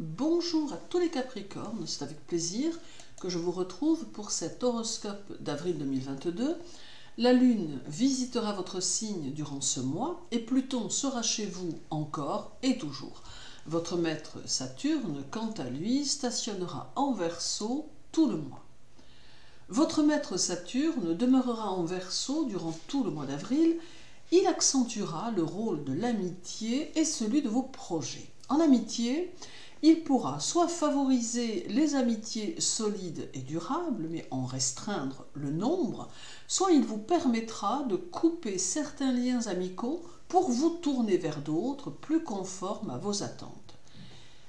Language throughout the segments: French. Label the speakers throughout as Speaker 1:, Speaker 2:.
Speaker 1: Bonjour à tous les Capricornes, c'est avec plaisir que je vous retrouve pour cet horoscope d'avril 2022. La Lune visitera votre signe durant ce mois et Pluton sera chez vous encore et toujours. Votre maître Saturne, quant à lui, stationnera en Verseau tout le mois. Votre maître Saturne demeurera en Verseau durant tout le mois d'avril. Il accentuera le rôle de l'amitié et celui de vos projets. En amitié, il pourra soit favoriser les amitiés solides et durables, mais en restreindre le nombre, soit il vous permettra de couper certains liens amicaux pour vous tourner vers d'autres plus conformes à vos attentes.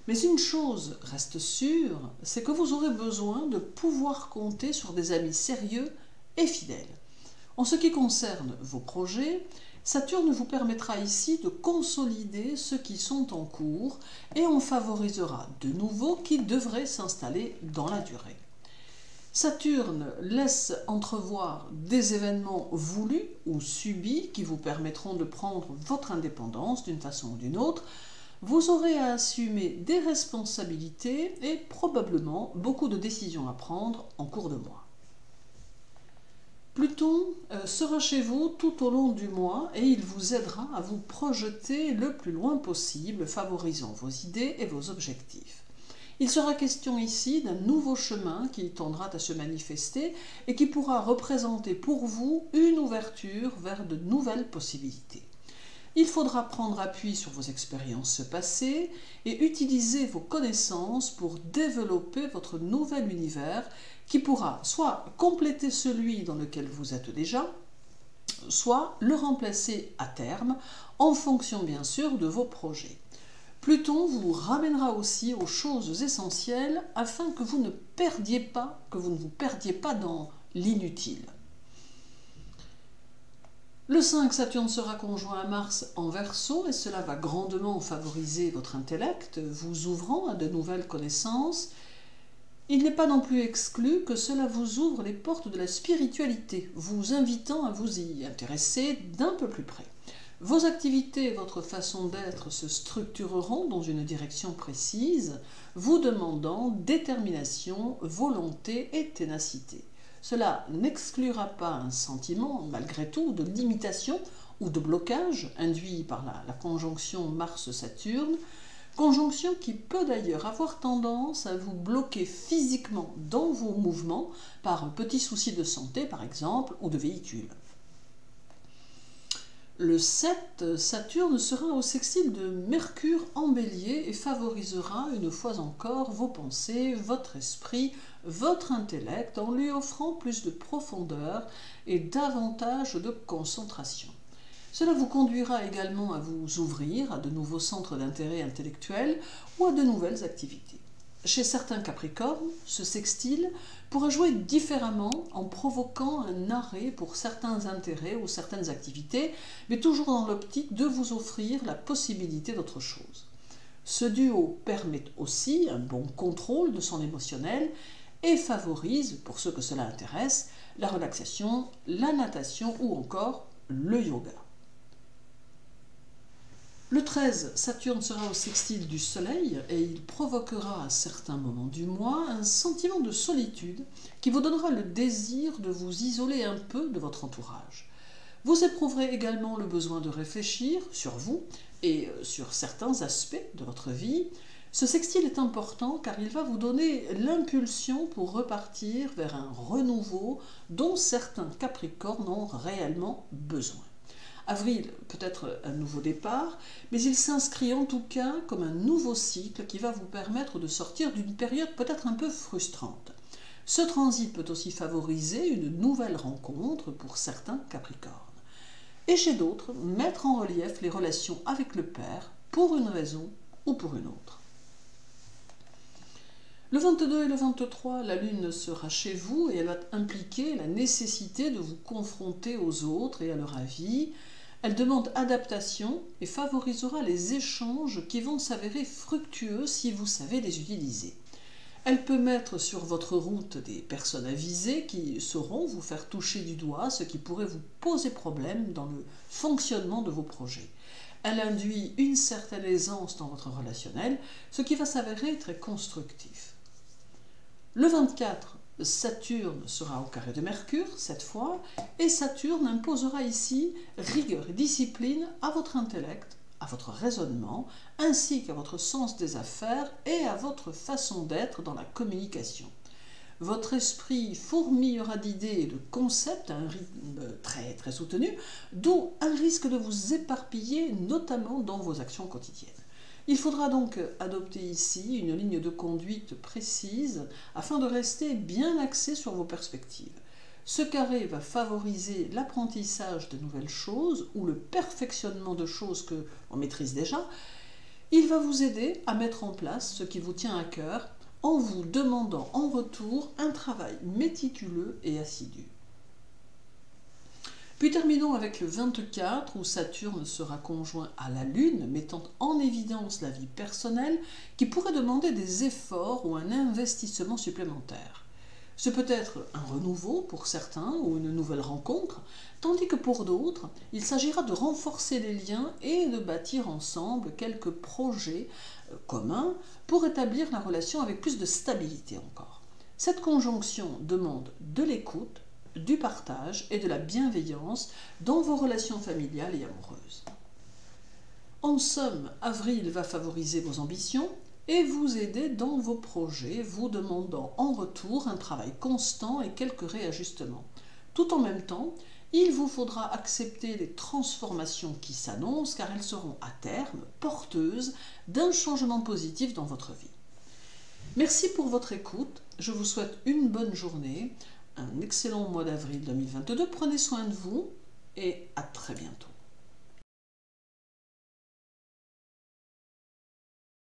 Speaker 1: Mais une chose reste sûre, c'est que vous aurez besoin de pouvoir compter sur des amis sérieux et fidèles. En ce qui concerne vos projets, Saturne vous permettra ici de consolider ceux qui sont en cours et en favorisera de nouveaux qui devraient s'installer dans la durée. Saturne laisse entrevoir des événements voulus ou subis qui vous permettront de prendre votre indépendance d'une façon ou d'une autre. Vous aurez à assumer des responsabilités et probablement beaucoup de décisions à prendre en cours de mois. Pluton sera chez vous tout au long du mois et il vous aidera à vous projeter le plus loin possible, favorisant vos idées et vos objectifs. Il sera question ici d'un nouveau chemin qui tendra à se manifester et qui pourra représenter pour vous une ouverture vers de nouvelles possibilités. Il faudra prendre appui sur vos expériences passées et utiliser vos connaissances pour développer votre nouvel univers qui pourra soit compléter celui dans lequel vous êtes déjà, soit le remplacer à terme en fonction bien sûr de vos projets. Pluton vous ramènera aussi aux choses essentielles afin que vous ne vous perdiez pas dans l'inutile. Le 5, Saturne sera conjoint à Mars en Verseau et cela va grandement favoriser votre intellect, vous ouvrant à de nouvelles connaissances. Il n'est pas non plus exclu que cela vous ouvre les portes de la spiritualité, vous invitant à vous y intéresser d'un peu plus près. Vos activités et votre façon d'être se structureront dans une direction précise, vous demandant détermination, volonté et ténacité. Cela n'exclura pas un sentiment, malgré tout, de limitation ou de blocage induit par la conjonction Mars-Saturne, conjonction qui peut d'ailleurs avoir tendance à vous bloquer physiquement dans vos mouvements par un petit souci de santé, par exemple, ou de véhicule. Le 7, Saturne sera au sextile de Mercure en Bélier et favorisera une fois encore vos pensées, votre esprit, votre intellect en lui offrant plus de profondeur et davantage de concentration. Cela vous conduira également à vous ouvrir à de nouveaux centres d'intérêt intellectuel ou à de nouvelles activités. Chez certains Capricornes, ce sextile pourra jouer différemment en provoquant un arrêt pour certains intérêts ou certaines activités, mais toujours dans l'optique de vous offrir la possibilité d'autre chose. Ce duo permet aussi un bon contrôle de son émotionnel et favorise, pour ceux que cela intéresse, la relaxation, la natation ou encore le yoga. Le 13, Saturne sera au sextile du Soleil et il provoquera à certains moments du mois un sentiment de solitude qui vous donnera le désir de vous isoler un peu de votre entourage. Vous éprouverez également le besoin de réfléchir sur vous et sur certains aspects de votre vie. Ce sextile est important car il va vous donner l'impulsion pour repartir vers un renouveau dont certains Capricornes ont réellement besoin. Avril peut être un nouveau départ, mais il s'inscrit en tout cas comme un nouveau cycle qui va vous permettre de sortir d'une période peut-être un peu frustrante. Ce transit peut aussi favoriser une nouvelle rencontre pour certains Capricornes. Et chez d'autres, mettre en relief les relations avec le père pour une raison ou pour une autre. Le 22 et le 23, la Lune sera chez vous et elle va impliquer la nécessité de vous confronter aux autres et à leur avis. Elle demande adaptation et favorisera les échanges qui vont s'avérer fructueux si vous savez les utiliser. Elle peut mettre sur votre route des personnes avisées qui sauront vous faire toucher du doigt ce qui pourrait vous poser problème dans le fonctionnement de vos projets. Elle induit une certaine aisance dans votre relationnel, ce qui va s'avérer très constructif. Le 24, Saturne sera au carré de Mercure, cette fois, et Saturne imposera ici rigueur et discipline à votre intellect, à votre raisonnement, ainsi qu'à votre sens des affaires et à votre façon d'être dans la communication. Votre esprit fourmillera d'idées et de concepts à un rythme très, très soutenu, d'où un risque de vous éparpiller, notamment dans vos actions quotidiennes. Il faudra donc adopter ici une ligne de conduite précise afin de rester bien axé sur vos perspectives. Ce carré va favoriser l'apprentissage de nouvelles choses ou le perfectionnement de choses que l'on maîtrise déjà. Il va vous aider à mettre en place ce qui vous tient à cœur en vous demandant en retour un travail méticuleux et assidu. Puis terminons avec le 24 où Saturne sera conjoint à la Lune, mettant en évidence la vie personnelle qui pourrait demander des efforts ou un investissement supplémentaire. Ce peut être un renouveau pour certains ou une nouvelle rencontre, tandis que pour d'autres, il s'agira de renforcer les liens et de bâtir ensemble quelques projets communs pour établir la relation avec plus de stabilité encore. Cette conjonction demande de l'écoute, du partage et de la bienveillance dans vos relations familiales et amoureuses. En somme, avril va favoriser vos ambitions et vous aider dans vos projets, vous demandant en retour un travail constant et quelques réajustements. Tout en même temps, il vous faudra accepter les transformations qui s'annoncent car elles seront à terme porteuses d'un changement positif dans votre vie. Merci pour votre écoute, je vous souhaite une bonne journée, un excellent mois d'avril 2022, prenez soin de vous et à très bientôt.